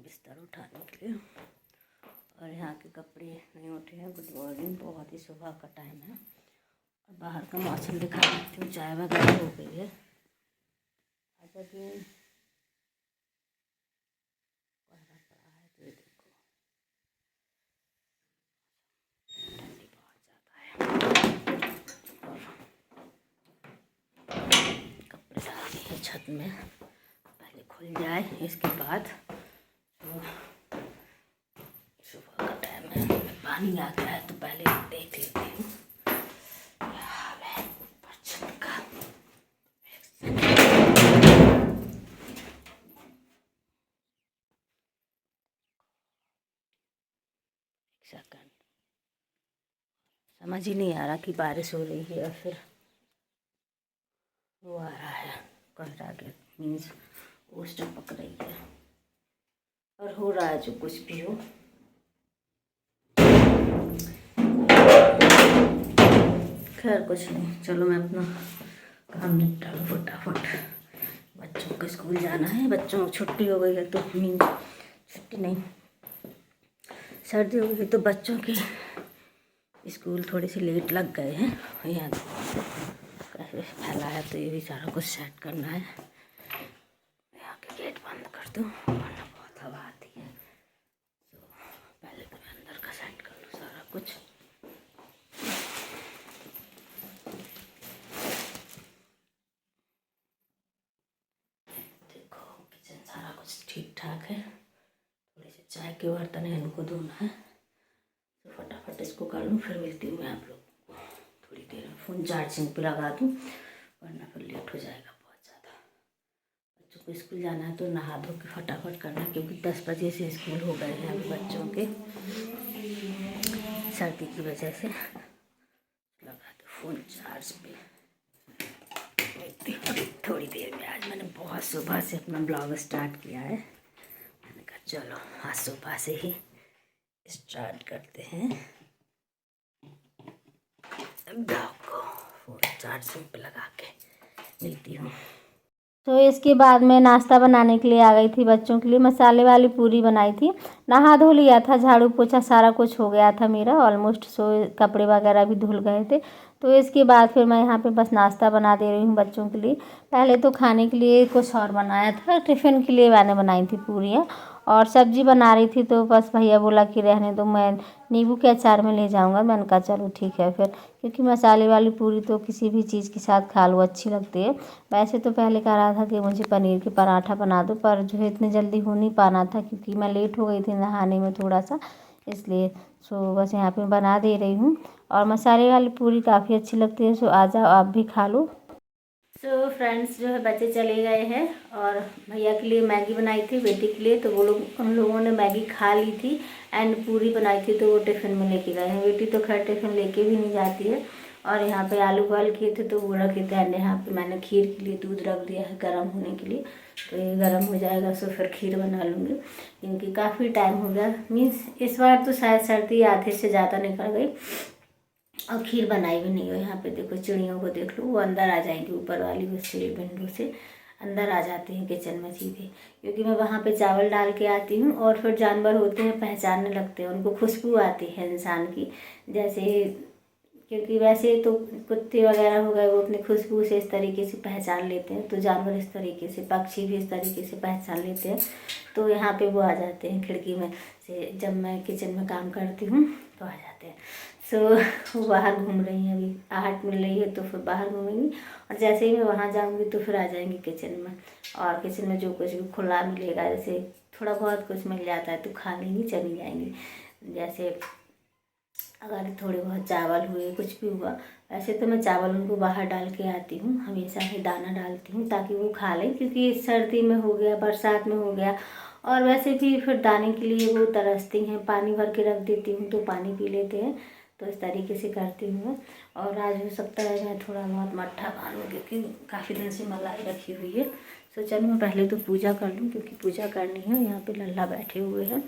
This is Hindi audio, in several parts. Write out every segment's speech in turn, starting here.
बिस्तर उठाने के लिए। और यहाँ के कपड़े नहीं उठे हैं। गुड मॉर्निंग, बहुत ही सुबह का टाइम है और बाहर का मौसम दिखा देती हूँ। चाय वगैरह हो गई है। अच्छा कि कोहरा पड़ा है तो ये देखो, ठंडी बहुत ज़्यादा है। और कपड़े डालने हैं छत में, पहले खुल जाए इसके बाद। तो सुबह का टाइम है, पानी आ गया है तो पहले देख लेती हूँ क्या हाल है ऊपर छत का। सेकंड, समझ ही नहीं आ रहा कि बारिश हो रही है या फिर वो आ रहा है कोहरा के मीन्स ओस टपक रही है और हो रहा है जो कुछ भी हो। खैर कुछ नहीं, चलो मैं अपना काम निपटा लूँ फटाफट। बच्चों को स्कूल जाना है, बच्चों को छुट्टी हो गई है तो मीन्स छुट्टी नहीं, सर्दी हो गई है तो बच्चों के स्कूल थोड़े से लेट लग गए हैं। यहाँ कैसे फैला है तो ये भी सारा कुछ सेट करना है। यहाँ के गेट बंद कर दूँ वरना बहुत हवा आती है। तो पहले तो मैं अंदर का सेट कर लूँ सारा कुछ। देखो किचन सारा कुछ ठीक ठाक है। थोड़े से चाय के बर्तन है, इनको धोना है तो फटाफट इसको कर लूँ, फिर मिलती हूँ मैं आप लोग को थोड़ी देर में। फ़ोन चार्जिंग पे लगा दूँ वरना फिर लेट हो जाएगा बहुत ज़्यादा। बच्चों को स्कूल जाना है तो नहा धो के फटाफट करना है क्योंकि 10 बजे से स्कूल हो गए हैं अभी बच्चों के, सर्दी की वजह से। लगा दो फ़ोन चार्ज पे, मिलती हूँ अभी थोड़ी देर में। आज मैंने बहुत सुबह से अपना ब्लॉग स्टार्ट किया है। मैंने कहा चलो आज सुबह से ही स्टार्ट करते हैं ब्लॉग को। फ़ोन चार्जिंग पे लगा के मिलती हूँ। तो इसके बाद मैं नाश्ता बनाने के लिए आ गई थी। बच्चों के लिए मसाले वाली पूरी बनाई थी। नहा धो लिया था, झाड़ू पोछा सारा कुछ हो गया था मेरा ऑलमोस्ट। सो कपड़े वगैरह भी धुल गए थे। तो इसके बाद फिर मैं यहाँ पे बस नाश्ता बना दे रही हूँ बच्चों के लिए। पहले तो खाने के लिए कुछ और बनाया था, टिफ़िन के लिए मैंने बनाई थी पूरियाँ और सब्ज़ी बना रही थी। तो बस भैया बोला कि रहने दो, मैं नींबू के अचार में ले जाऊँगा। मैंने कहा चलो ठीक है फिर, क्योंकि मसाले वाली पूरी तो किसी भी चीज़ के साथ खा लो अच्छी लगती है। वैसे तो पहले कह रहा था कि मुझे पनीर के पराठा बना दो, पर जो है इतनी जल्दी हो नहीं पाना था क्योंकि मैं लेट हो गई थी नहाने में थोड़ा सा, इसलिए। सो बस यहाँ पे बना दे रही हूँ और मसाले वाली पूरी काफ़ी अच्छी लगती है। सो आ जाओ आप भी खा लो। सो फ्रेंड्स जो है बच्चे चले गए हैं और भैया के लिए मैगी बनाई थी, बेटी के लिए, तो वो लोग उन लोगों ने मैगी खा ली थी एंड पूरी बनाई थी तो वो टिफ़िन में लेके गए हैं। बेटी तो खैर टिफ़िन लेके भी नहीं जाती है। और यहाँ पे आलू बॉयल किए थे तो वो रखे थे एंड यहाँ पे मैंने खीर के लिए दूध रख दिया है गर्म होने के लिए। तो ये गर्म हो जाएगा सो फिर खीर बना लूँगी क्योंकि काफ़ी टाइम हो गया। मीन्स इस बार तो शायद सर्दी आधे से ज़्यादा निकल गई और खीर बनाई भी नहीं हो। यहाँ पे देखो चिड़ियों को देख लो, वो अंदर आ जाएंगी ऊपर वाली उससे विंडो से अंदर आ जाते हैं किचन में सीधे, क्योंकि मैं वहाँ पे चावल डाल के आती हूँ और फिर जानवर होते हैं पहचानने लगते हैं, उनको खुशबू आती है इंसान की जैसे। क्योंकि वैसे तो कुत्ते वगैरह हो गए वो अपनी खुशबू से इस तरीके से पहचान लेते हैं, तो जानवर इस तरीके से, पक्षी भी इस तरीके से पहचान लेते हैं। तो यहाँ पे वो आ जाते हैं खिड़की में से, जब मैं किचन में काम करती हूँ तो आ जाते हैं। सो वो बाहर घूम रही हैं, अभी आहट मिल रही है तो फिर बाहर घूमेंगी और जैसे ही मैं वहाँ जाऊँगी तो फिर आ जाएंगी किचन में। और किचन में जो कुछ भी खुला मिलेगा, जैसे थोड़ा बहुत कुछ मिल जाता है तो खा लेंगी, चली जाएंगी। जैसे अगर थोड़े बहुत चावल हुए, कुछ भी हुआ, वैसे तो मैं चावल उनको बाहर डाल के आती हूँ, हमेशा ही दाना डालती हूँ ताकि वो खा लें, क्योंकि सर्दी में हो गया, बरसात में हो गया और वैसे भी फिर दाने के लिए वो तरसती हैं। पानी भर के रख देती हूँ तो पानी पी लेते हैं, तो इस तरीके से करती हूँ। और आज हो सकता है मैं थोड़ा बहुत मट्ठा बांधूँ क्योंकि काफ़ी दिन से मलाई रखी हुई है। सो चलो मैं पहले तो पूजा कर लूँ क्योंकि पूजा करनी है। यहाँ पे लल्ला बैठे हुए हैं,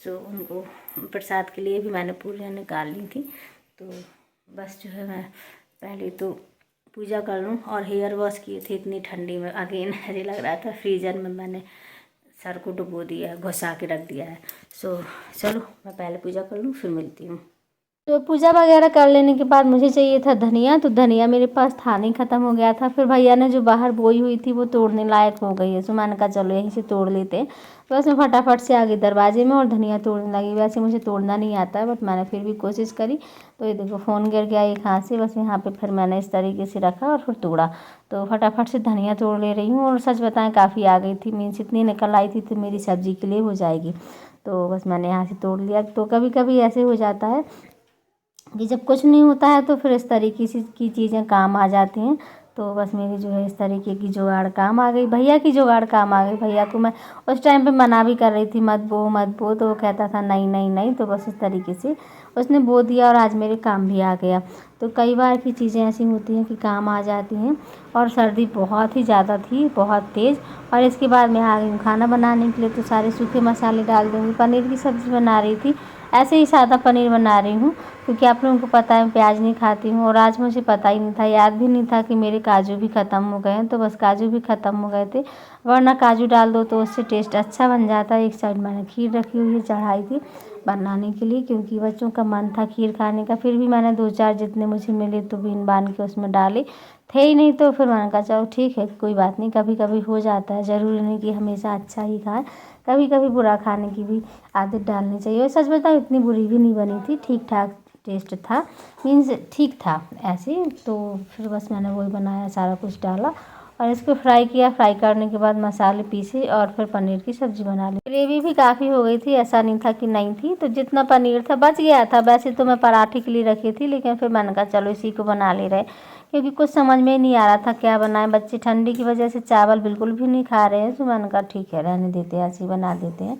सो उनको प्रसाद के लिए भी मैंने पूरियाँ निकाल ली थी। तो बस जो है मैं पहले तो पूजा कर लूँ। और हेयर वॉश किए थे इतनी ठंडी में, अगेन मुझे लग रहा था फ्रीज़र में मैंने सर को डुबो दिया है, घुसा के रख दिया है। सो चलो मैं पहले पूजा कर लूँ फिर मिलती हूँ। तो पूजा वगैरह कर लेने के बाद मुझे चाहिए था धनिया, तो धनिया मेरे पास था नहीं, ख़त्म हो गया था। फिर भैया ने जो बाहर बोई हुई थी वो तोड़ने लायक हो गई है, तो मैंने कहा चलो यहीं से तोड़ लेते हैं। तो बस मैं फटाफट से आ गई दरवाजे में और धनिया तोड़ने लगी। वैसे मुझे तोड़ना नहीं आता है, बट मैंने फिर भी कोशिश करी। तो ये देखो फ़ोन गिर गया एक हाथ से, बस यहाँ पर फिर मैंने इस तरीके से रखा और फिर तोड़ा। तो फटाफट से धनिया तोड़ ले रही हूँ, और सच बताएं काफ़ी आ गई थी, मीन्स इतनी निकल आई थी तो मेरी सब्ज़ी के लिए हो जाएगी। तो बस मैंने यहाँ से तोड़ लिया। तो कभी कभी ऐसे हो जाता है कि जब कुछ नहीं होता है तो फिर इस तरीके से की चीज़ें काम आ जाती हैं। तो बस मेरी जो है इस तरीके की जुगाड़ काम आ गई, भैया की जुगाड़ काम आ गई। भैया को मैं उस टाइम पे मना भी कर रही थी मत बो मत बो, तो वो कहता था नहीं नहीं नहीं। तो बस इस तरीके से उसने बो दिया और आज मेरे काम भी आ गया। तो कई बार की चीज़ें ऐसी होती हैं कि काम आ जाती हैं। और सर्दी बहुत ही ज़्यादा थी, बहुत तेज़। और इसके बाद मैं आ गई हूँ खाना बनाने के लिए, तो सारे सूखे मसाले डाल दूँगी। पनीर की सब्ज़ी बना रही थी, ऐसे ही सादा पनीर बना रही हूँ, क्योंकि आप लोगों को पता है मैं प्याज नहीं खाती हूँ। और आज मुझे पता ही नहीं था, याद भी नहीं था कि मेरे काजू भी ख़त्म हो गए हैं। तो बस काजू भी ख़त्म हो गए थे, वरना काजू डाल दो तो उससे टेस्ट अच्छा बन जाता है। एक साइड मैंने खीर रखी हुई है, चढ़ाई थी बनाने के लिए, क्योंकि बच्चों का मन था खीर खाने का। फिर भी मैंने 2-4 जितने मुझे मिले तो बीन बान के उसमें डाले थे ही नहीं। तो फिर मैंने कहा चलो ठीक है, कोई बात नहीं, कभी कभी हो जाता है, ज़रूरी नहीं कि हमेशा अच्छा ही खाएं, कभी कभी बुरा खाने की भी आदत डालनी चाहिए। और सच बताऊं इतनी बुरी भी नहीं बनी थी, ठीक ठाक टेस्ट था, मीन्स ठीक था ऐसे। तो फिर बस मैंने वही बनाया, सारा कुछ डाला और इसको फ्राई किया। फ्राई करने के बाद मसाले पीसे और फिर पनीर की सब्ज़ी बना ली। ग्रेवी भी काफ़ी हो गई थी, ऐसा नहीं था कि नहीं थी। तो जितना पनीर था बच गया था, वैसे तो मैं पराठे के लिए रखी थी, लेकिन फिर मैंने कहा चलो इसी को बना ले रहे, क्योंकि कुछ समझ में ही नहीं आ रहा था क्या बनाएं। बच्चे ठंडी की वजह से चावल बिल्कुल भी नहीं खा रहे हैं, तो मैंने कहा ठीक है रहने देते हैं, ऐसे ही बना देते हैं।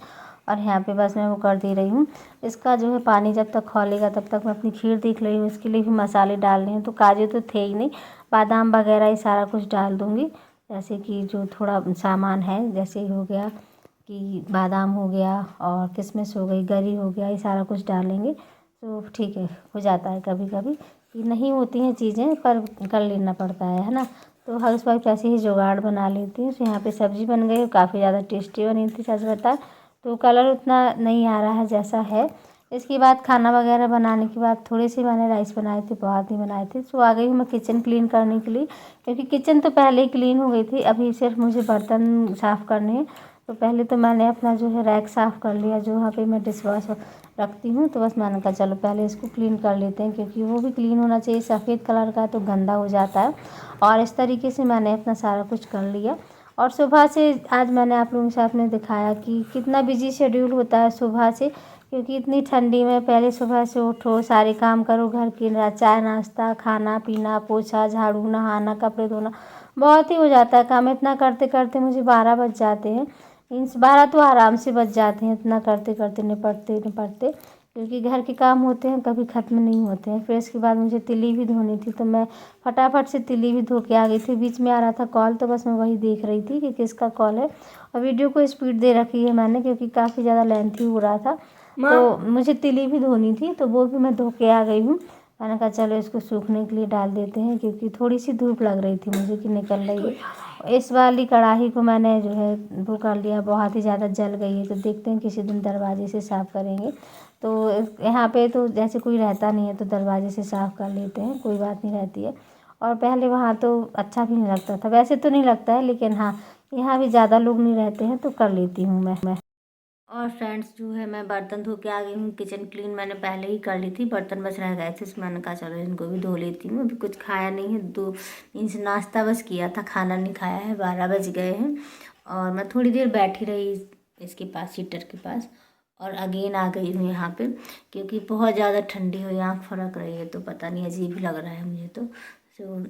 और यहाँ पे बस मैं वो कर दे रही हूँ। इसका जो है पानी जब तक खौलेगा तब तक मैं अपनी खीर देख रही हूँ। इसके लिए भी मसाले डालने हैं, तो काजू तो थे ही नहीं, बादाम वगैरह ये सारा कुछ डाल दूँगी। जैसे कि जो थोड़ा सामान है, जैसे हो गया कि बादाम हो गया और किशमिश हो गई, गरी हो गया, ये सारा कुछ डालेंगे। तो ठीक है, हो जाता है कभी कभी कि नहीं होती हैं चीज़ें, पर कर लेना पड़ता है ना। तो हाउस वाइफ ऐसे ही जुगाड़ बना लेती है। तो यहाँ पे सब्ज़ी बन गई, काफ़ी ज़्यादा टेस्टी बनी थी सच बता। तो कलर उतना नहीं आ रहा है जैसा है। इसके बाद खाना वगैरह बनाने के बाद थोड़े से मैंने राइस बनाए थे, बहुत ही बनाए थे। तो आ गई हूँ मैं किचन क्लीन करने के लिए, क्योंकि किचन तो पहले ही क्लीन हो गई थी, अभी सिर्फ मुझे बर्तन साफ़ करने हैं। तो पहले तो मैंने अपना जो है रैक साफ़ कर लिया, जो वहाँ पे मैं डिश वॉश रखती हूँ। तो बस मैंने कहा चलो पहले इसको क्लीन कर लेते हैं, क्योंकि वो भी क्लीन होना चाहिए। सफ़ेद कलर का तो गंदा हो जाता है। और इस तरीके से मैंने अपना सारा कुछ कर लिया। और सुबह से आज मैंने आप लोगों के साथ में दिखाया कि कितना बिजी शेड्यूल होता है सुबह से, क्योंकि इतनी ठंडी में पहले सुबह से उठो, सारे काम करो, घर की चाय नाश्ता, खाना पीना, पोछा झाड़ू, नहाना, कपड़े धोना, बहुत ही हो जाता है काम। इतना करते करते मुझे 12 बज जाते हैं, मीन्स 12 तो आराम से बज जाते हैं, इतना करते करते निपटते निपटते, क्योंकि घर के काम होते हैं कभी ख़त्म नहीं होते हैं। फिर इसके बाद मुझे तिल्ली भी धोनी थी, तो मैं फटाफट से तिल्ली भी धो के आ गई थी। बीच में आ रहा था कॉल, तो बस मैं वही देख रही थी कि किसका कॉल है। और वीडियो को स्पीड दे रखी है मैंने, क्योंकि काफ़ी ज़्यादा लेंथी हो रहा था। तो मुझे तिल्ली भी धोनी थी, तो वो भी मैं धो के आ गई हूँ। मैंने कहा चलो इसको सूखने के लिए डाल देते हैं, क्योंकि थोड़ी सी धूप लग रही थी मुझे कि निकल रही है। इस वाली कढ़ाई को मैंने जो है वो कर लिया, बहुत ही ज़्यादा जल गई है। तो देखते हैं किसी दिन दरवाजे से साफ़ करेंगे। तो यहाँ पे तो जैसे कोई रहता नहीं है, तो दरवाजे से साफ़ कर लेते हैं, कोई बात नहीं रहती है। और पहले वहाँ तो अच्छा भी नहीं लगता था, वैसे तो नहीं लगता है, लेकिन हाँ यहाँ भी ज़्यादा लोग नहीं रहते हैं तो कर लेती हूँ मैं। और फ्रेंड्स जो है मैं बर्तन धो के आ गई हूँ। किचन क्लीन मैंने पहले ही कर ली थी, बर्तन बस रह गए थे, इसमें मैंने कहा चलो इनको भी धो लेती हूँ। अभी कुछ खाया नहीं है, 2 मीन्स नाश्ता बस किया था, खाना नहीं खाया है, 12 बज गए हैं। और मैं थोड़ी देर बैठी रही इसके पास, हीटर के पास, और अगेन आ गई हूँ यहाँ पे, क्योंकि बहुत ज़्यादा ठंडी हुई, आँख फड़क रही है, तो पता नहीं अजीब लग रहा है मुझे। तो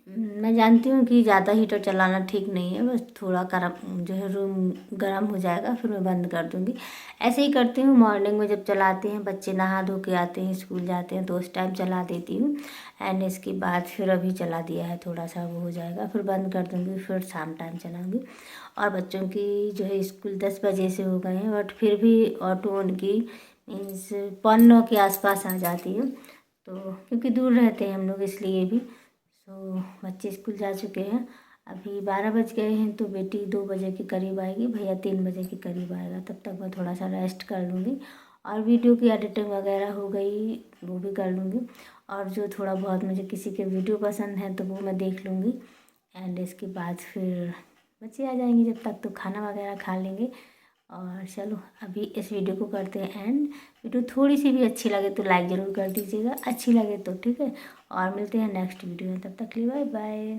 मैं जानती हूँ कि ज़्यादा हीटर चलाना ठीक नहीं है, बस थोड़ा गर्म जो है रूम गर्म हो जाएगा, फिर मैं बंद कर दूँगी। ऐसे ही करती हूँ मॉर्निंग में, जब चलाते हैं बच्चे नहा धो के आते हैं, स्कूल जाते हैं, तो उस टाइम चला देती हूँ। एंड इसके बाद फिर अभी चला दिया है, थोड़ा सा वो हो जाएगा, फिर बंद कर दूँगी, फिर शाम टाइम चलाऊँगी। और बच्चों की जो है स्कूल 10 बजे से हो गए हैं, बट फिर भी ऑटो उनकी मीन्स 9:15 के आसपास आ जाती है। तो क्योंकि दूर रहते हैं हम लोग, इसलिए भी। तो बच्चे स्कूल जा चुके हैं। अभी 12 बज गए हैं, तो बेटी 2 बजे के करीब आएगी, भैया 3 बजे के करीब आएगा। तब तक मैं थोड़ा सा रेस्ट कर लूँगी और वीडियो की एडिटिंग वगैरह हो गई वो भी कर लूँगी। और जो थोड़ा बहुत मुझे किसी के वीडियो पसंद है तो वो मैं देख लूँगी। एंड इसके बाद फिर बच्चे आ जाएंगे, जब तक तो खाना वगैरह खा लेंगे। और चलो अभी इस वीडियो को करते हैं एंड। वीडियो थोड़ी सी भी अच्छी लगे तो लाइक ज़रूर कर दीजिएगा, अच्छी लगे तो ठीक है। और मिलते हैं नेक्स्ट वीडियो में, तब तक के लिए बाय बाय।